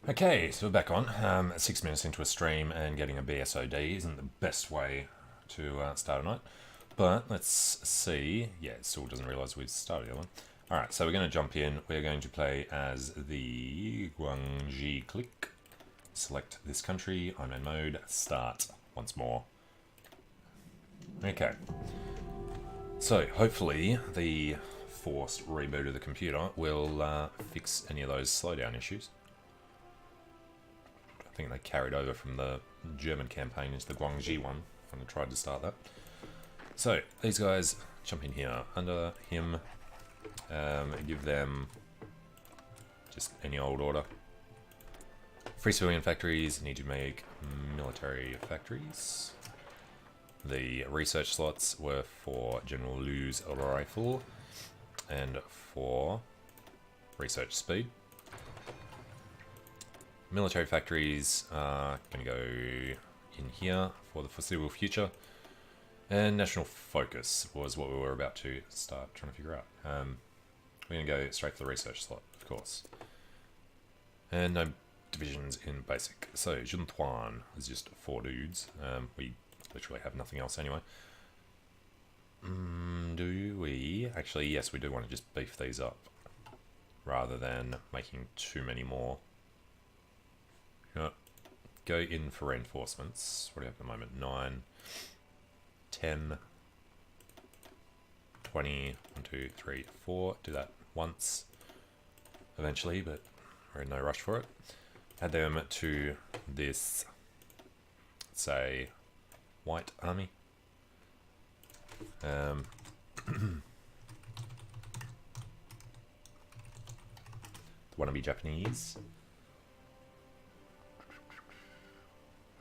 Okay, so we're back on. 6 minutes into a stream and getting a BSOD isn't the best way to start a night. But let's see. Yeah, it still doesn't realise we've started the one. Alright, so we're going to jump in. We're going to play as the Guangxi Clique. Select this country. I'm in mode. Start once more. Okay. So hopefully the forced reboot of the computer will fix any of those slowdown issues. I think they carried over from the German campaign into the Guangxi one when they tried to start that. So these guys jump in here under him, give them just any old order. Free civilian factories need to make military factories. The research slots were for W0lf R0gue and for research speed. Military factories are going to go in here for the foreseeable future. And national focus was what we were about to start trying to figure out. We're going to go straight for the research slot, of course. And no divisions in basic. So Juntuan is just 4 dudes. We literally have nothing else anyway. Do we? Actually, yes, we do want to just beef these up rather than making too many more. Go in for reinforcements. What do we have at the moment? 9, 10, 20, 1, 2, 3, 4. Do that once eventually, but we're in no rush for it. Add them to this, say, white army. Wanna be Japanese?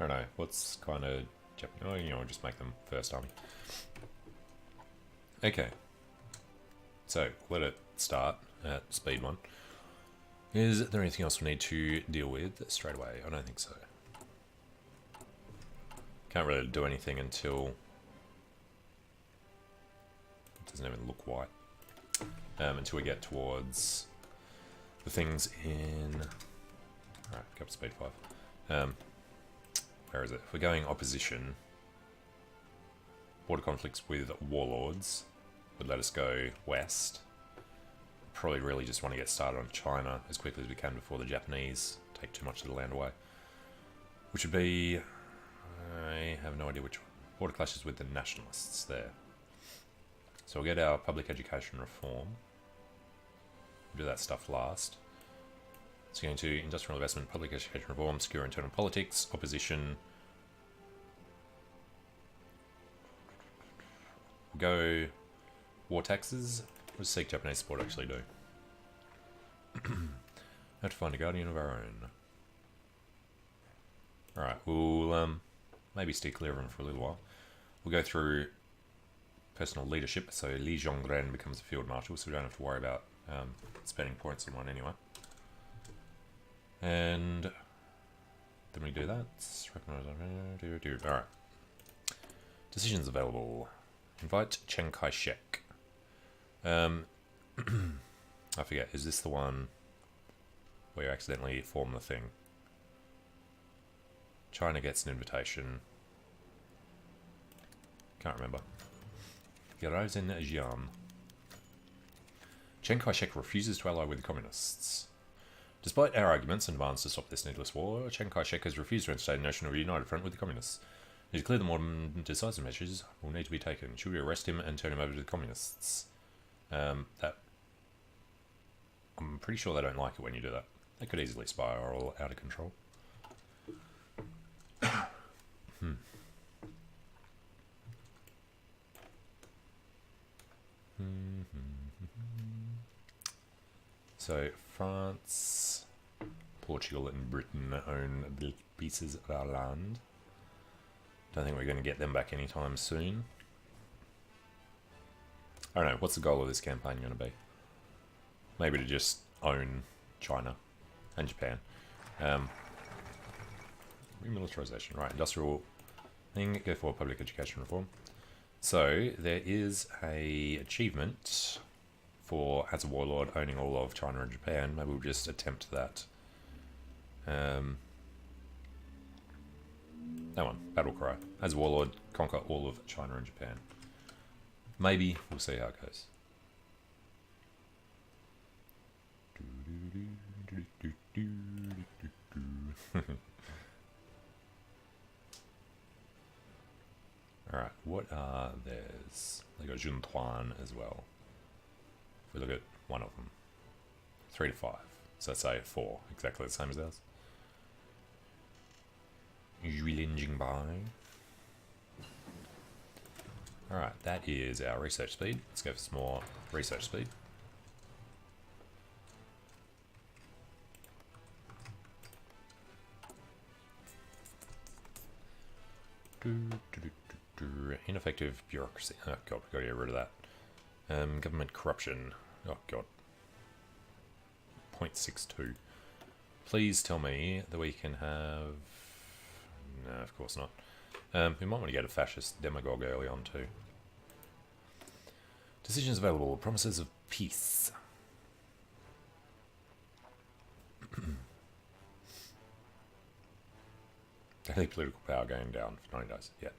I don't know, what's kind of Japanese? Oh, you know, just make them first army. Okay. So, let it start at speed 1. Is there anything else we need to deal with straight away? I don't think so. Can't really do anything until it doesn't even look white. Until we get towards the things in... Alright, go up to speed 5. Where is it? If we're going opposition, border conflicts with warlords would let us go west. Probably really just want to get started on China as quickly as we can before the Japanese take too much of the land away. Which would be... I have no idea which one. Border clashes with the nationalists there. So we'll get our public education reform. We'll do that stuff last. It's going to industrial investment, public education reform, secure internal politics, opposition. We'll go war taxes. What does seek Japanese support actually do? Have to find a guardian of our own. Alright, we'll maybe stay clear of him for a little while. We'll go through personal leadership, so Li Zhongren becomes a field marshal, so we don't have to worry about spending points on one anyway. And then we do that. Alright. Decisions available. Invite Chiang Kai-shek. I forget, is this the one where you accidentally form the thing? China gets an invitation. Can't remember. He arrives in Xi'an. Chiang Kai-shek refuses to ally with the communists. Despite our arguments and demands to stop this needless war, Chiang Kai-shek has refused to entertain a notion of a united front with the communists. It is clear that more decisive measures will need to be taken. Should we arrest him and turn him over to the communists? I'm pretty sure they don't like it when you do that. They could easily spiral out of control. So France, Portugal and Britain own the pieces of our land. Don't think we're going to get them back anytime soon. I don't know, what's the goal of this campaign going to be? Maybe to just own China and Japan. Remilitarization, right, industrial thing, go for public education reform. So, there is a achievement for, as a warlord, owning all of China and Japan. Maybe we'll just attempt that That one, Battle Cry. As warlord, conquer all of China and Japan. Maybe, we'll see how it goes. Alright, what are theirs? They got Juntuan as well. If we look at one of them. 3 to 5. So let's say 4. Exactly the same as ours. Alright, that is our research speed. Let's go for some more research speed. Ineffective bureaucracy. Oh god, we've got to get rid of that. Government corruption. Oh god. 0.62. Please tell me that we can have... No, of course not. We might want to get a fascist demagogue early on too. Decisions available. Promises of peace. Daily political power going down for 90 days. Yeah.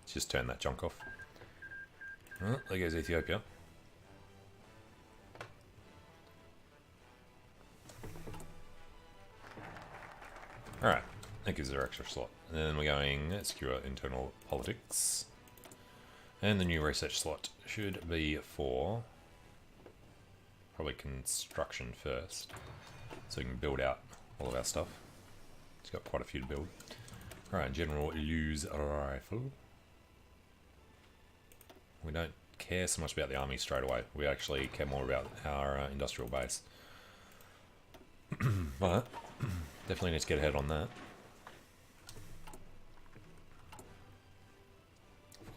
Let's just turn that junk off. Well, there goes Ethiopia. Alright. That gives us our extra slot. And then we're going secure internal politics. And the new research slot should be for probably construction first. So we can build out all of our stuff. It's got quite a few to build. Alright, General Lew's rifle. We don't care so much about the army straight away. We actually care more about our industrial base. But definitely need to get ahead on that.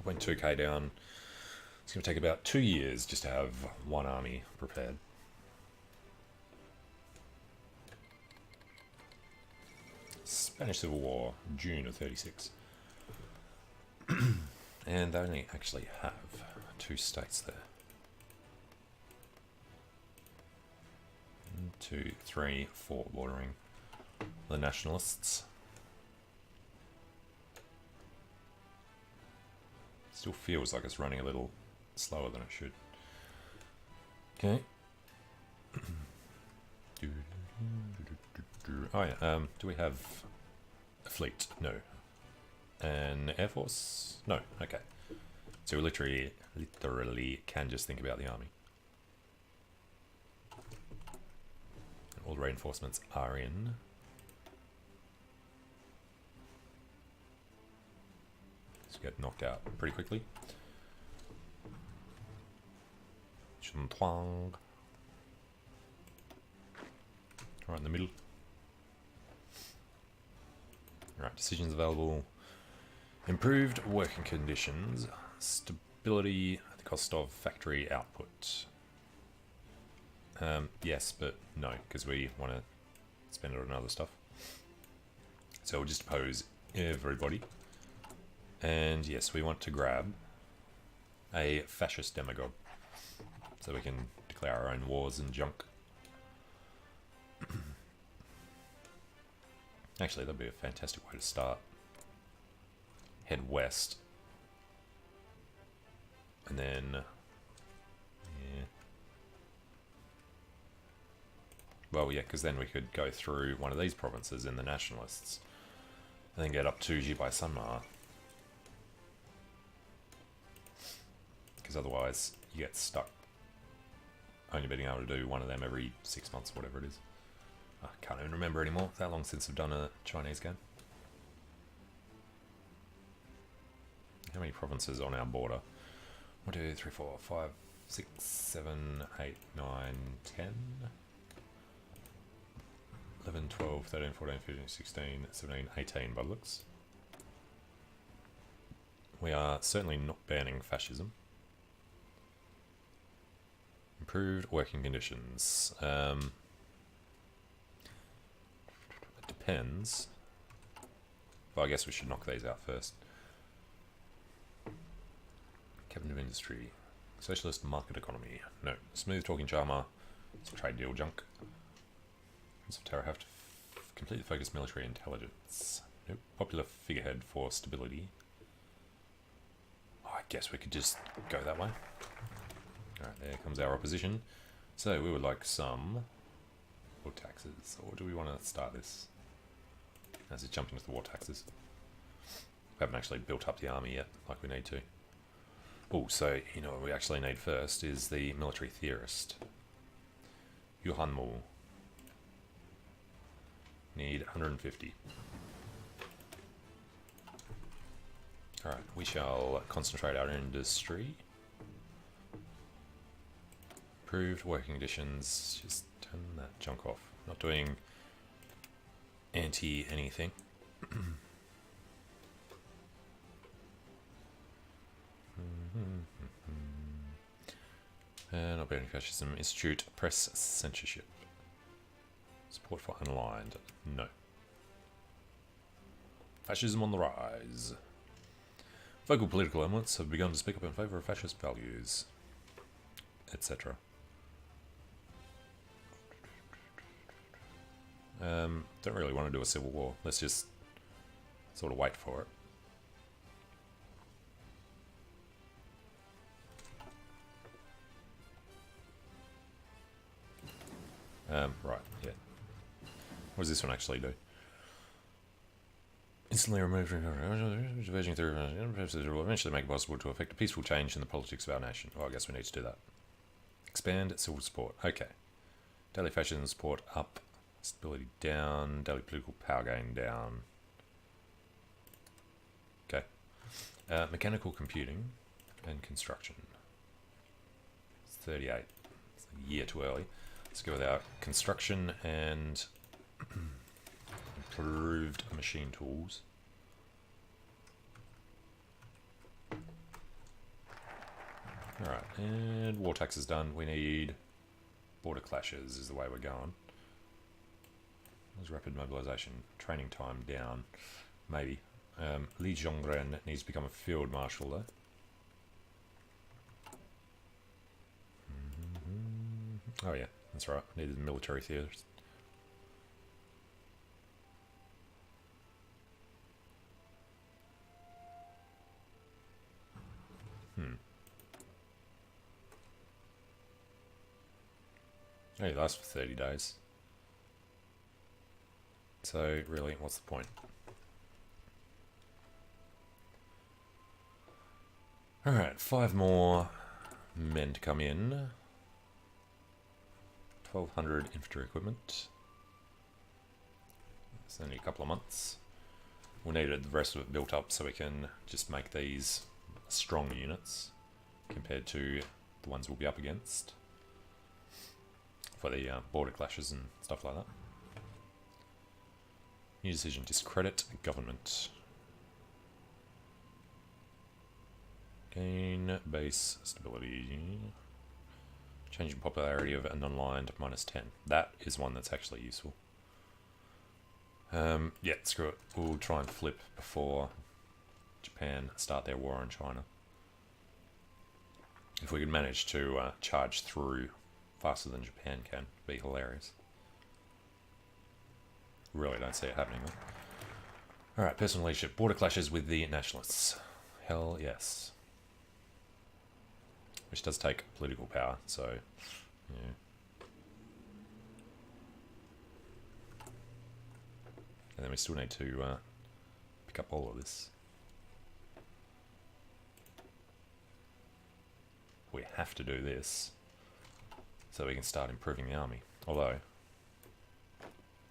4.2k down. It's going to take about 2 years just to have one army prepared. Spanish Civil War, June of 36. And they only actually have 2 states there. 1, 2, 3, 4 bordering the nationalists. Still feels like it's running a little slower than it should. Okay. Oh yeah, do we have a fleet? No. An air force? No, okay. So we literally can just think about the army. All the reinforcements are in. Let's get knocked out pretty quickly. Chuntwang. Right in the middle. Right, decisions available. Improved working conditions. Stability at the cost of factory output. Yes, but no, because we want to spend it on other stuff. So we'll just oppose everybody. And yes, we want to grab a fascist demagogue. So we can declare our own wars and junk. Actually, that'd be a fantastic way to start. Head west. And then... yeah. Well, yeah, because then we could go through one of these provinces in the nationalists. And then get up to Jibai Sanma. Because otherwise, you get stuck only being able to do one of them every 6 months, or whatever it is. I can't even remember anymore. It's that long since I've done a Chinese game. How many provinces on our border? 1, 2, 3, 4, 5, 6, 7, 8, 9, 10, 11, 12, 13, 14, 15, 16, 17, 18 by the looks. We are certainly not banning fascism. Improved working conditions. It depends. Well, I guess we should knock these out first. Cabinet of Industry. Socialist market economy. No. Smooth talking charmer. It's a trade deal junk. Prince of Terror have to Completely focused military intelligence. Nope. Popular figurehead for stability. Oh, I guess we could just go that way. Alright, there comes our opposition. So we would like some war taxes. Or do we want to start this? As it jump into the war taxes. We haven't actually built up the army yet, like we need to. Oh, so you know what we actually need first is the military theorist. Yuhanmu. Need 150. Alright, we shall concentrate our industry. Improved working conditions. Just turn that junk off. Not doing anti-anything. Not banning fascism. Institute press censorship. Support for unaligned. No. Fascism on the rise. Vocal political elements have begun to speak up in favour of fascist values, etc. Don't really want to do a civil war. Let's just sort of wait for it. Right, yeah. What does this one actually do? Instantly remove diverging through will eventually make it possible to effect a peaceful change in the politics of our nation. Oh, I guess we need to do that. Expand civil support. Okay. Daily fascism support up. Stability down. Daily political power gain down. Okay. Mechanical computing and construction. It's 38. It's a year too early. Let's go with our construction and improved machine tools. Alright, and war tax is done. We need border clashes is the way we're going. There's rapid mobilization. Training time down. Maybe. Li Zhongren needs to become a field marshal though. Oh yeah, that's right. Needed the military theatres. Only lasts for 30 days. So really, what's the point? Alright, 5 more men to come in. 1,200 infantry equipment. It's only a couple of months. We'll need the rest of it built up so we can just make these strong units compared to the ones we'll be up against for the border clashes and stuff like that. New decision, discredit government. Gain base stability. Changing popularity of an unaligned -10. That is one that's actually useful. Yeah, screw it. We'll try and flip before Japan start their war on China. If we could manage to charge through faster than Japan can, it'd be hilarious. Really don't see it happening though. Alright, personal leadership. Border clashes with the nationalists. Hell yes. Which does take political power, so yeah. And then we still need to pick up all of this. We have to do this so we can start improving the army. Although,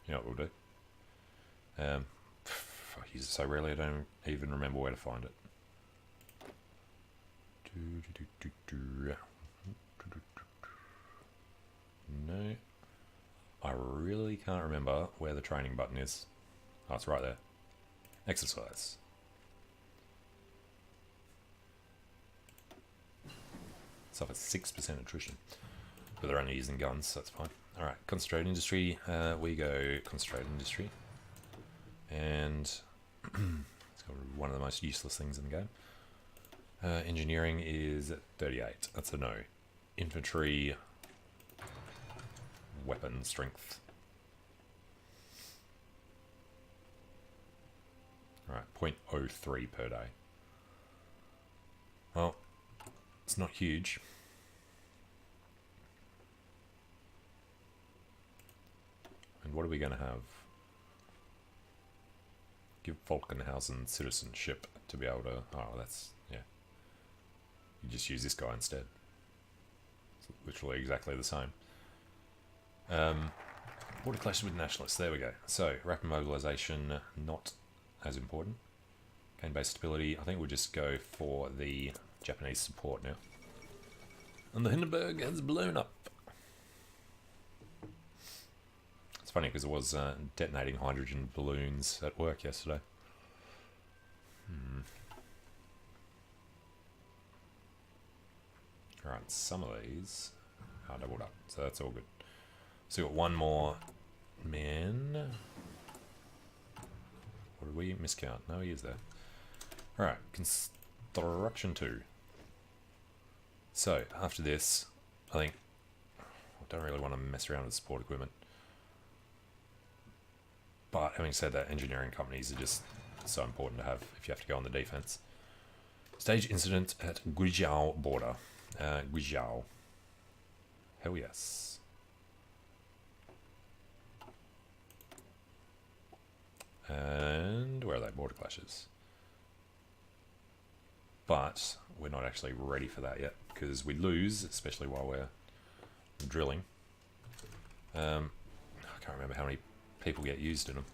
you know what we'll do? I use it so rarely I don't even remember where to find it. No, I really can't remember where the training button is. Oh, it's right there. Exercise. Suffer 6% attrition. But they're only using guns, so that's fine. Alright, concentrate industry. We go concentrate industry. And it's got one of the most useless things in the game. Engineering is 38. That's a no. Infantry. Weapon strength. Alright, 0.03 per day. Well, it's not huge. And what are we going to have? Give Falkenhausen citizenship to be able to... Oh, that's... yeah. You just use this guy instead. It's literally exactly the same. Border clashes with nationalists. There we go. So, rapid mobilization, not as important. Gain base stability. I think we'll just go for the Japanese support now. And the Hindenburg has blown up. It's funny because it was detonating hydrogen balloons at work yesterday. Alright, some of these are doubled up, so that's all good. So we've got one more man. Or did we miscount? No, he is there. Alright, construction 2. So, after this, I think I don't really want to mess around with support equipment. But having said that, engineering companies are just so important to have if you have to go on the defense. Stage incident at Guizhou border. Guizhou. Hell yes. And where are they? Border clashes. But we're not actually ready for that yet because we lose, especially while we're drilling. I can't remember how many people get used in them.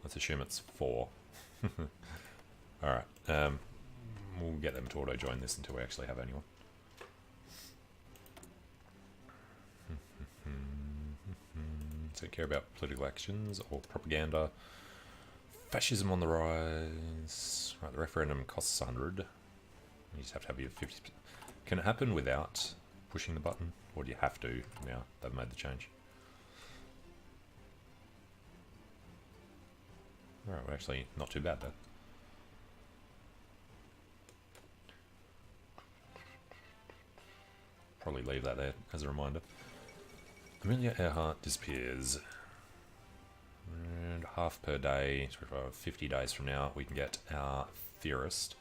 Let's assume it's 4. Alright, we'll get them to auto-join this until we actually have anyone. So care about political actions or propaganda. Fascism on the rise. Right, the referendum costs 100. You just have to have your 50%. Can it happen without pushing the button? Or do you have to now they've made the change? Alright, we're actually not too bad though. Probably leave that there as a reminder. Amelia Earhart disappears. And half per day, 50 days from now, we can get our theorist.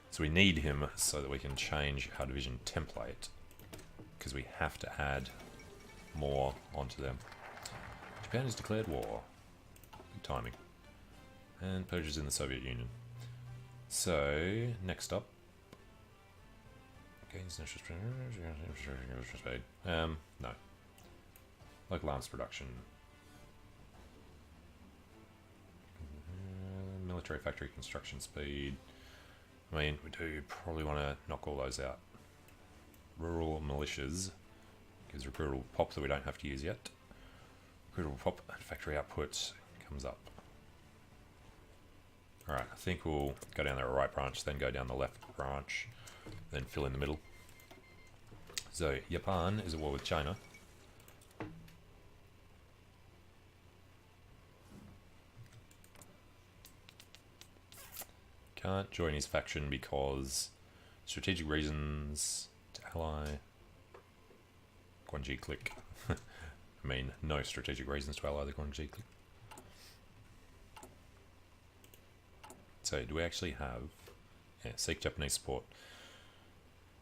So we need him so that we can change our division template. Because we have to add more onto them. Japan has declared war. Good timing. And purges in the Soviet Union. So, next up. Gains no. Local arms production. Military factory construction speed. I mean, we do probably want to knock all those out. Rural militias. Gives recruitable pop that we don't have to use yet. Recruitable pop and factory output comes up. Alright, I think we'll go down the right branch, then go down the left branch, then fill in the middle. So, Japan is at war with China. Can't join his faction because strategic reasons to ally Guangxi Clique. I mean, no strategic reasons to ally the Guangxi Clique. So, do we actually have... Yeah, seek Japanese support.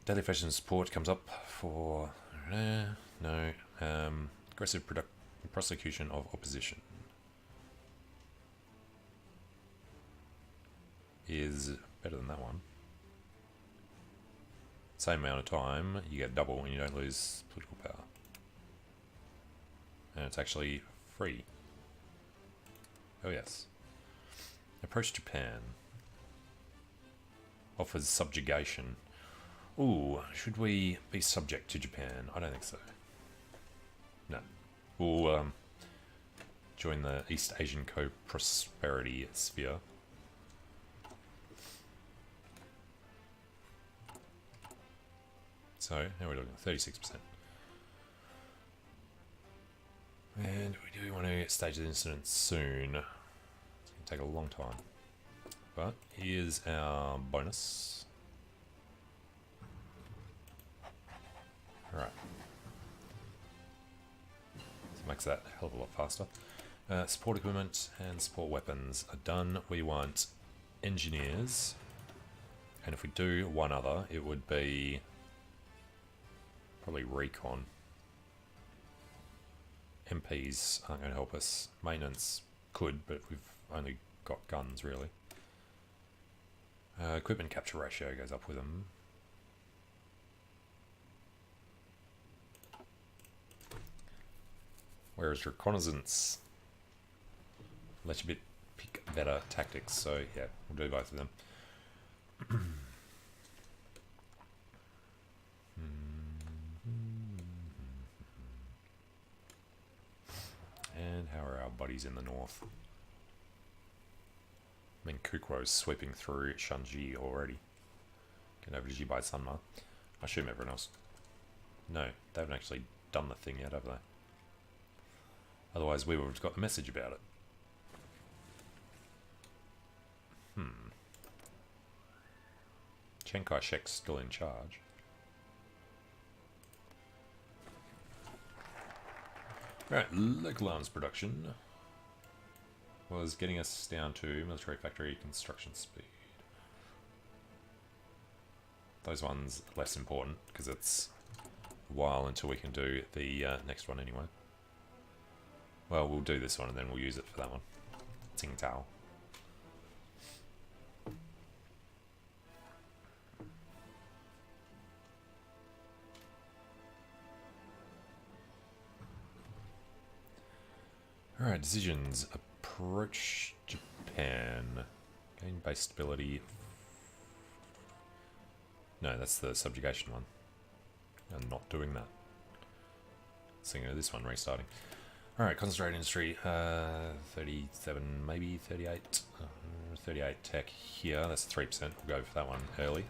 Daily fashion support comes up for... no. Aggressive prosecution of opposition. Is better than that one. Same amount of time, you get double and you don't lose political power. And it's actually free. Oh yes. Approach Japan. Offers subjugation. Ooh, should we be subject to Japan? I don't think so. No. We'll join the East Asian Co-Prosperity Sphere. So, now we're looking at 36%. And we do want to stage the incident soon. It's going to take a long time. But here's our bonus. Alright. So it makes that a hell of a lot faster. Support equipment and support weapons are done. We want engineers, and if we do one other, it would be probably recon. MPs aren't going to help us. Maintenance could, but we've only got guns really. Equipment capture ratio goes up with them. Whereas reconnaissance lets you pick better tactics, so yeah, we'll do both of them. And how are our buddies in the north? I mean, Kukro's sweeping through Shanji already. Getting over to Jibai Sanma. I assume everyone else. No, they haven't actually done the thing yet, have they? Otherwise, we would have got the message about it. Chiang Kai-shek's still in charge. Right, local arms production was getting us down to military factory construction speed. Those ones less important because it's a while until we can do the next one anyway. Well, we'll do this one and then we'll use it for that one. Tsingtao. Alright, decisions. Approach Japan. Gain base stability. No, that's the subjugation one. I'm not doing that. Thinking of this one restarting. Alright, concentrate industry. 37, maybe 38. 38 tech here. That's 3%. We'll go for that one early.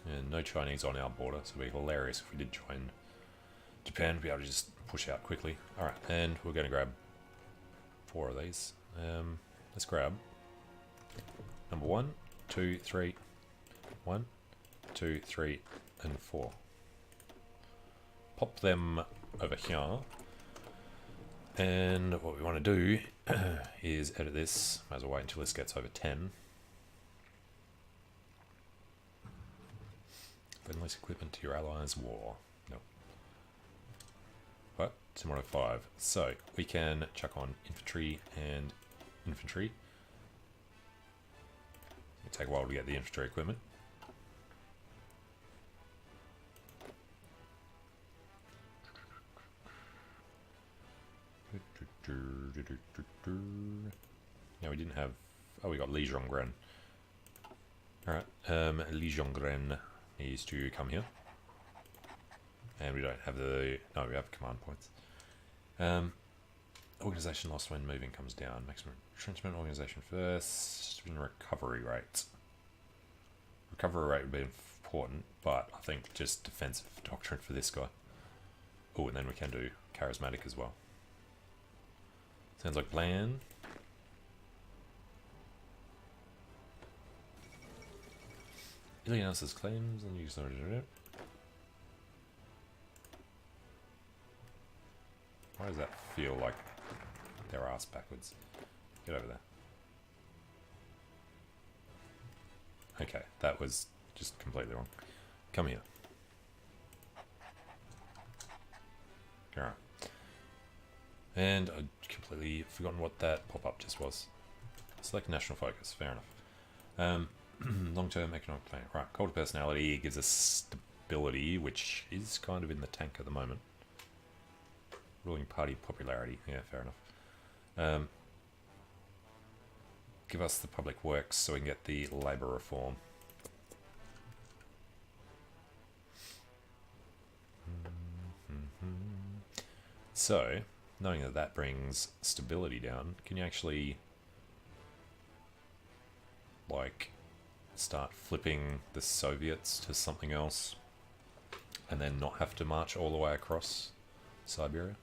And no Chinese on our border, so it'd be hilarious if we did join Japan to be able to just push out quickly. Alright, and we're going to grab 4 of these. Let's grab number 1, 2, 3, 1, 2, 3, and 4. Pop them over here. And what we want to do is edit this. Might as well wait until this gets over 10. Less equipment to your allies' war. Nope. What? 105. So we can chuck on infantry and infantry. It'll take a while to get the infantry equipment. Now we didn't have. Oh, we got Li Zhonggren. Alright, Li Zhonggren needs to come here. And we don't have the... No, we have command points. Organisation lost when moving comes down. Maximum entrenchment organisation first. Recovery rate. Recovery rate would be important, but I think just defensive doctrine for this guy. Oh, and then we can do charismatic as well. Sounds like plan. Ilias's claims and use. Why does that feel like their ass backwards? Get over there. Okay, that was just completely wrong. Come here. Alright. And I'd completely forgotten what that pop-up just was. Select national focus, fair enough. Long-term economic plan. Right, cult of personality gives us stability, which is kind of in the tank at the moment. Ruling party popularity, yeah, fair enough. Give us the public works so we can get the labour reform. So, knowing that that brings stability down, can you actually, like, start flipping the Soviets to something else and then not have to march all the way across Siberia?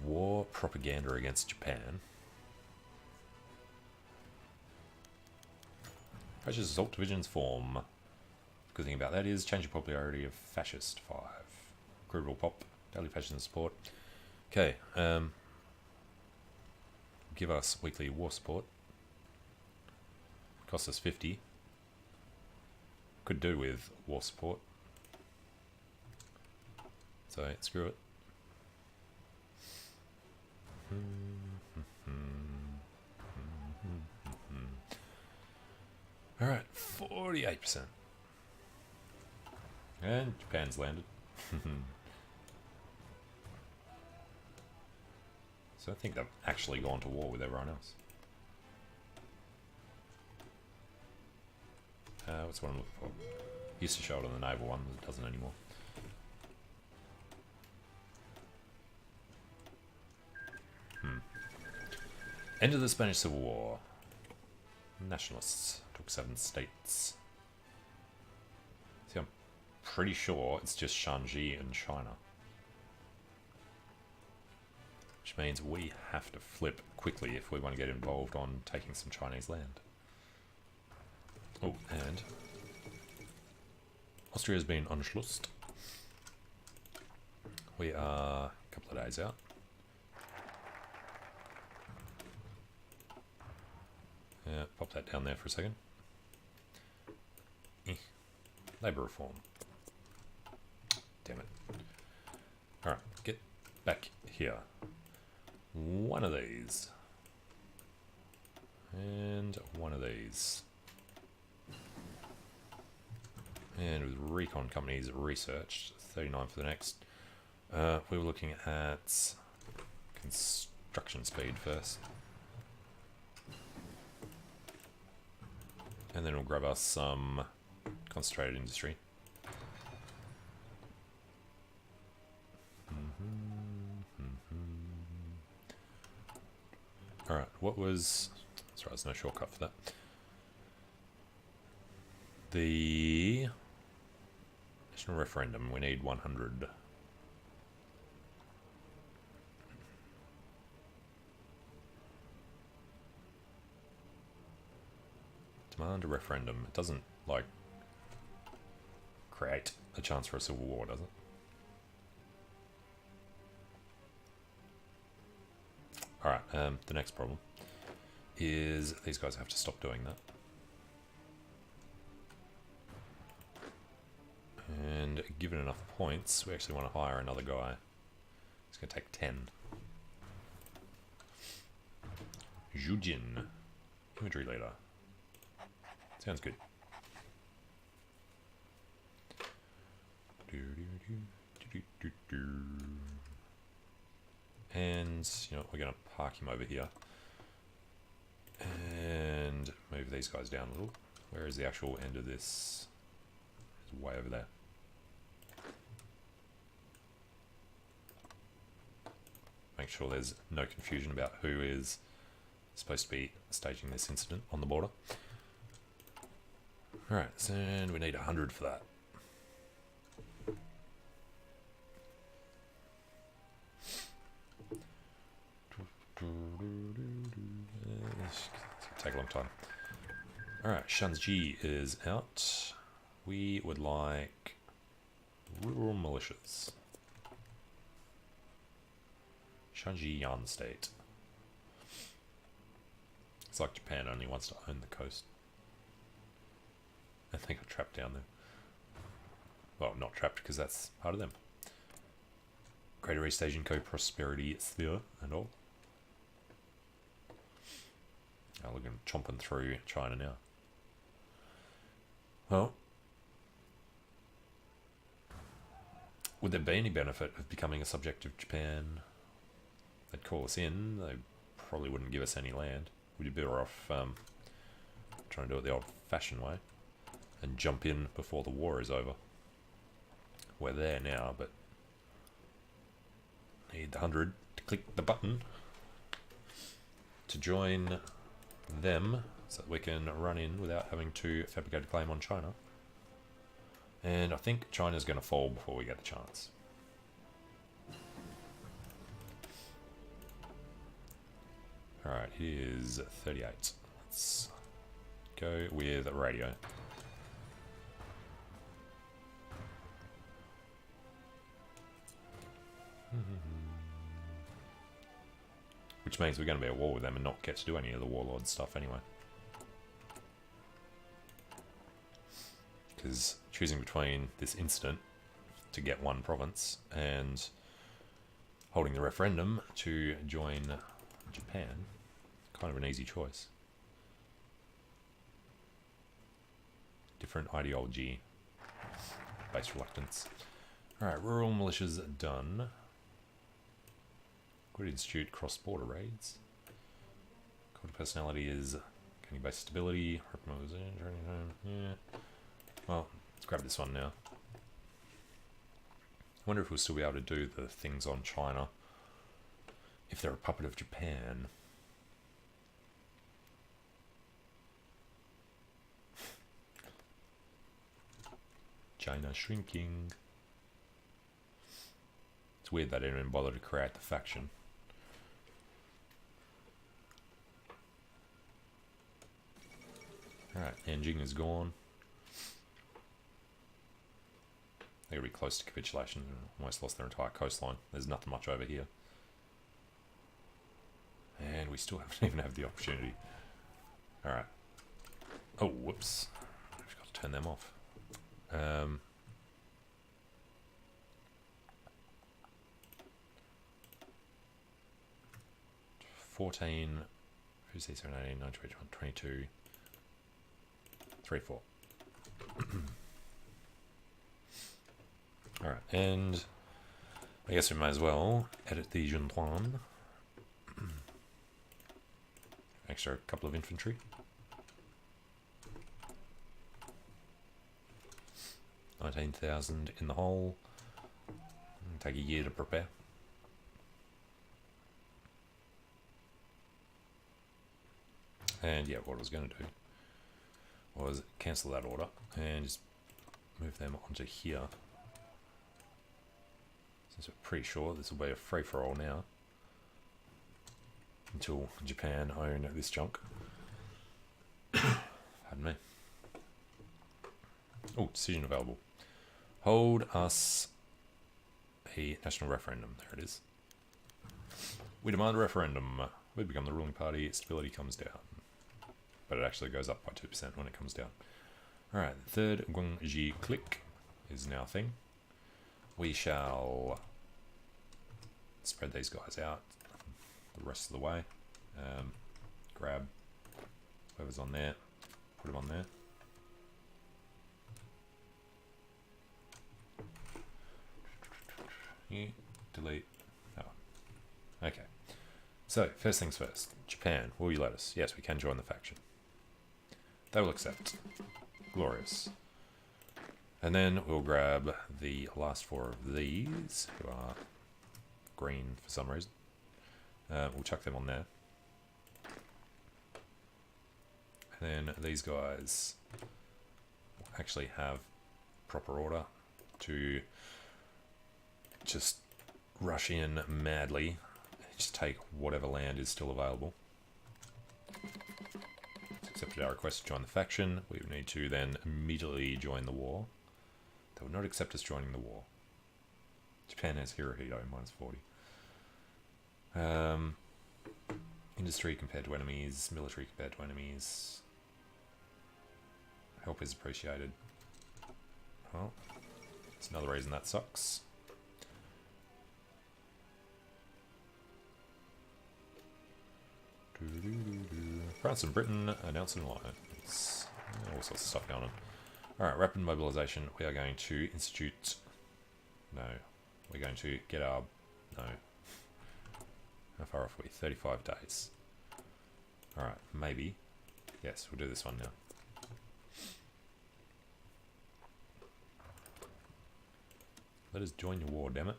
War propaganda against Japan. Precious assault divisions form. Good thing about that is change the popularity of fascist 5. Crude will pop. Daily fashion support. Okay. Give us weekly war support. Cost us 50. Could do with war support. So screw it. Alright, 48%. And Japan's landed. So I think they've actually gone to war with everyone else. What's what I'm looking for? Used to show it on the naval one, but it doesn't anymore. End of the Spanish Civil War. Nationalists took 7 states. See, I'm pretty sure it's just Shanxi and China. Which means we have to flip quickly if we want to get involved on taking some Chinese land. Oh, and Austria has been Anschlussed. We are a couple of days out. Yeah, pop that down there for a second. Labour reform. Damn it. Alright, get back here. One of these. And one of these. And with recon companies researched, 39 for the next. We were looking at construction speed first. And then we'll grab us some concentrated industry. Alright, what was... Sorry, there's no shortcut for that. The national referendum, we need 100. Demand a referendum. It doesn't, like, create a chance for a civil war, does it? Alright, the next problem is these guys have to stop doing that. And given enough points, we actually want to hire another guy. It's going to take 10. Zhujin, imagery leader. Sounds good. And, you know, we're going to park him over here. And move these guys down a little. Where is the actual end of this? It's way over there. Make sure there's no confusion about who is supposed to be staging this incident on the border. Alright, and we need 100 for that. It's gonna take a long time. Alright, Shanxi is out. We would like rural militias. Shanxi Yan State. It's like Japan only wants to own the coast. I think I'm trapped down there. Well, not trapped because that's part of them. Greater East Asian Co-Prosperity Sphere and all. Oh, look at them chomping through China now. Well, would there be any benefit of becoming a subject of Japan? They'd call us in. They probably wouldn't give us any land. We'd be better off trying to do it the old-fashioned way and jump in before the war is over. We're there now, but need the 100 to click the button to join them so that we can run in without having to fabricate a claim on China. And I think China's going to fall before we get the chance. Alright, it is 38. Let's go with radio. Which means we're going to be at war with them and not get to do any of the warlord stuff anyway. Because choosing between this incident to get one province and holding the referendum to join Japan, kind of an easy choice. Different ideology, base reluctance. Alright, rural militias done. Good institute, cross-border raids. Code of personality is gaining base stability. Yeah. Well, let's grab this one now. I wonder if we'll still be able to do the things on China if they're a puppet of Japan. China shrinking. It's weird they didn't even bother to create the faction. Alright, Nanjing is gone. They're going to be close to capitulation. Almost lost their entire coastline. There's nothing much over here. And we still haven't even had the opportunity. Alright. Oh, whoops. I've got to turn them off. 14, 15, 17, 18, 19, 20, 22, 3, 4. Alright, and I guess we may as well edit the Juntuan. Extra couple of infantry. $19,000 in the hole. Take a year to prepare. And yeah, what I was going to do was cancel that order and just move them onto here. Since we're pretty sure this will be a free-for-all now. Until Japan own this chunk. Pardon me. Oh, decision available. Hold us a national referendum. There it is. We demand a referendum. We become the ruling party. Stability comes down. But it actually goes up by 2% when it comes down. Alright, third Guangxi Clique is now a thing. We shall spread these guys out the rest of the way. Grab whoever's on there, put him on there. Delete. Oh. Okay. So, first things first. Japan, will you let us? Yes, we can join the faction. They will accept. Glorious. And then we'll grab the last 4 of these, who are green for some reason. We'll chuck them on there. And then these guys actually have proper order to just rush in madly, just take whatever land is still available. Accepted our request to join the faction. We would need to then immediately join the war. They would not accept us joining the war. Japan has Hirohito, -40. Industry compared to enemies, military compared to enemies. Help is appreciated. Well, that's another reason that sucks. France and Britain announce an alliance. All sorts of stuff going on. Alright, rapid mobilization. We are going to institute... No. We're going to get our... No. How far off are we? 35 days. Alright, maybe. Yes, we'll do this one now. Let us join your war, damn it.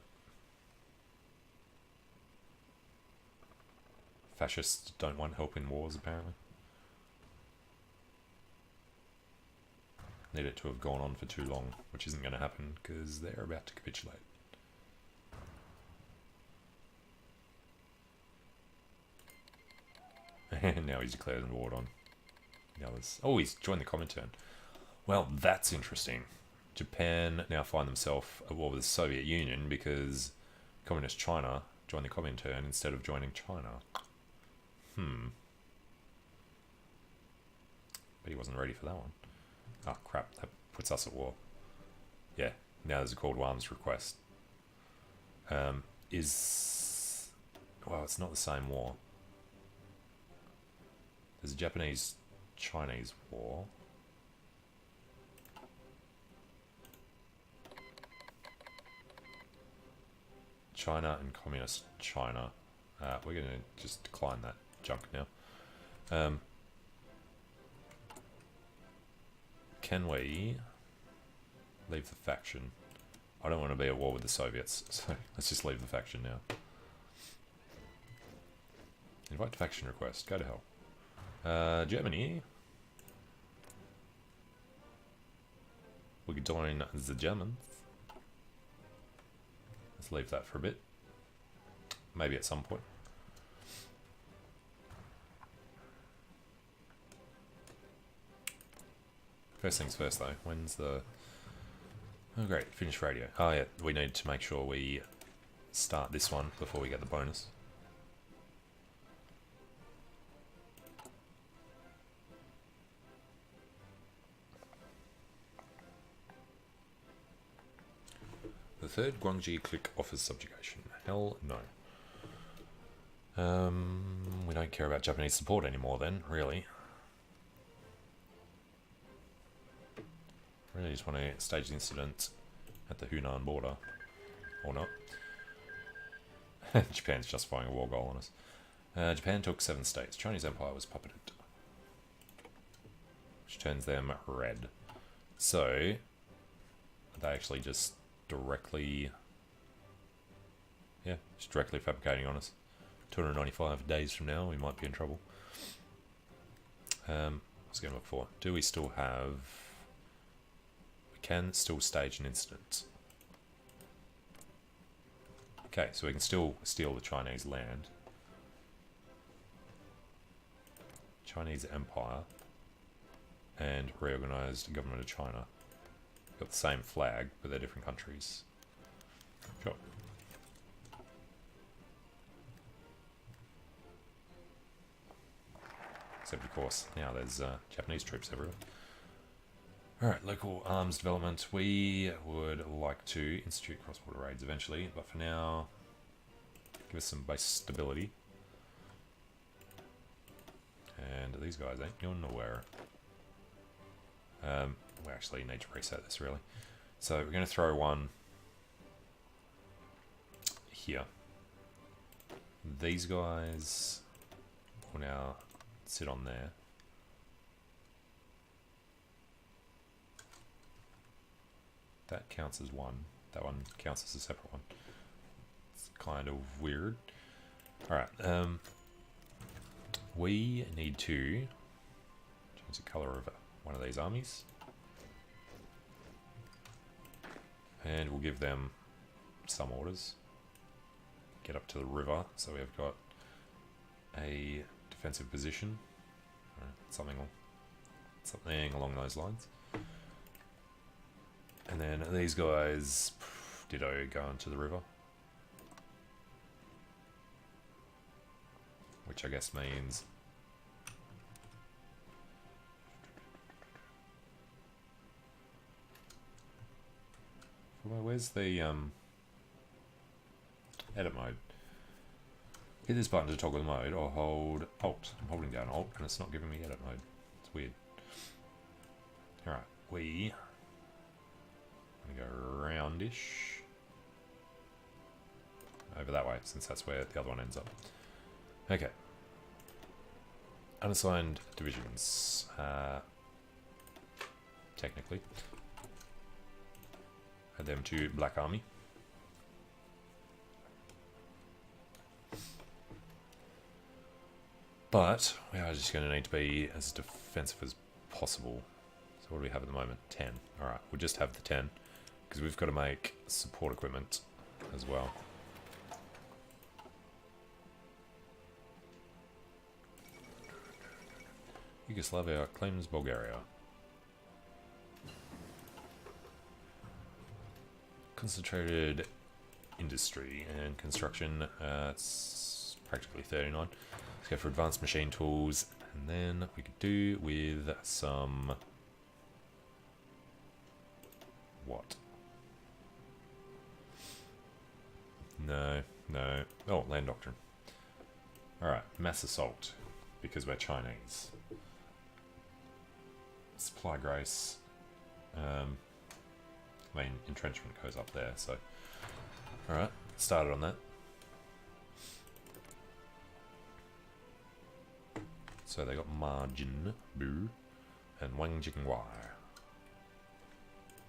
Fascists don't want help in wars, apparently. Need it to have gone on for too long, which isn't going to happen, because they're about to capitulate. And now he's declared war on the others. Oh, he's joined the Comintern. Well, that's interesting. Japan now find themselves at war with the Soviet Union because Communist China join the Comintern instead of joining China. But he wasn't ready for that one. Oh crap, that puts us at war. Yeah, now there's a call to arms request. Well, it's not the same war. There's a Japanese-Chinese war. China and Communist China. We're going to just decline that junk now. Can we leave the faction? I don't want to be at war with the Soviets, so let's just leave the faction now. Invite to faction request. Go to hell. Germany. We could join the Germans. Let's leave that for a bit. Maybe at some point. First things first though, when's the... Oh great, finish radio. Oh yeah, we need to make sure we start this one before we get the bonus. The third Guangxi clique offers subjugation. Hell no. We don't care about Japanese support anymore then, really. Really just want to stage the incident at the Hunan border. Or not. Japan's justifying a war goal on us. Japan took 7 states. Chinese Empire was puppeted. Which turns them red. So, they actually just directly... Yeah, just directly fabricating on us. 295 days from now, we might be in trouble. I was going to look for... Do we still have... We can still stage an incident. Okay, so we can still steal the Chinese land. Chinese Empire. And reorganized government of China. Got the same flag, but they're different countries. Sure. Except of course, now there's Japanese troops everywhere. Alright, local arms development. We would like to institute cross-border raids eventually, but for now, give us some base stability. And these guys ain't going nowhere. We actually need to reset this really. So we're going to throw one here. These guys will now sit on there. That counts as one. That one counts as a separate one. It's kind of weird. Alright, we need to change the colour of one of these armies. And we'll give them some orders. Get up to the river, so we've got a defensive position. Something along those lines. And then these guys, ditto, go into the river. Which I guess means... Well, where's the edit mode? Hit this button to toggle the mode, or hold Alt. I'm holding down Alt, and it's not giving me edit mode. It's weird. Alright, we... I'm going to go roundish. Over that way, since that's where the other one ends up. Okay. Unassigned divisions. Technically. Add them to Black Army. But we are just going to need to be as defensive as possible. So what do we have at the moment? 10. Alright, we'll just have the 10. Because we've got to make support equipment as well. Yugoslavia claims Bulgaria. Concentrated industry and construction. It's practically 39. Let's go for advanced machine tools, and then we could do with some... what? No. Oh, land doctrine. Alright, mass assault, because we're Chinese. Supply grace. Main entrenchment goes up there, so... Alright, started on that. So they got margin, boo, and Wang Jingwai.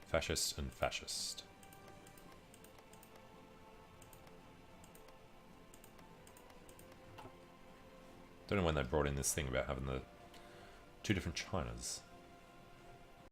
Fascist and fascist. Don't know when they brought in this thing about having the two different Chinas.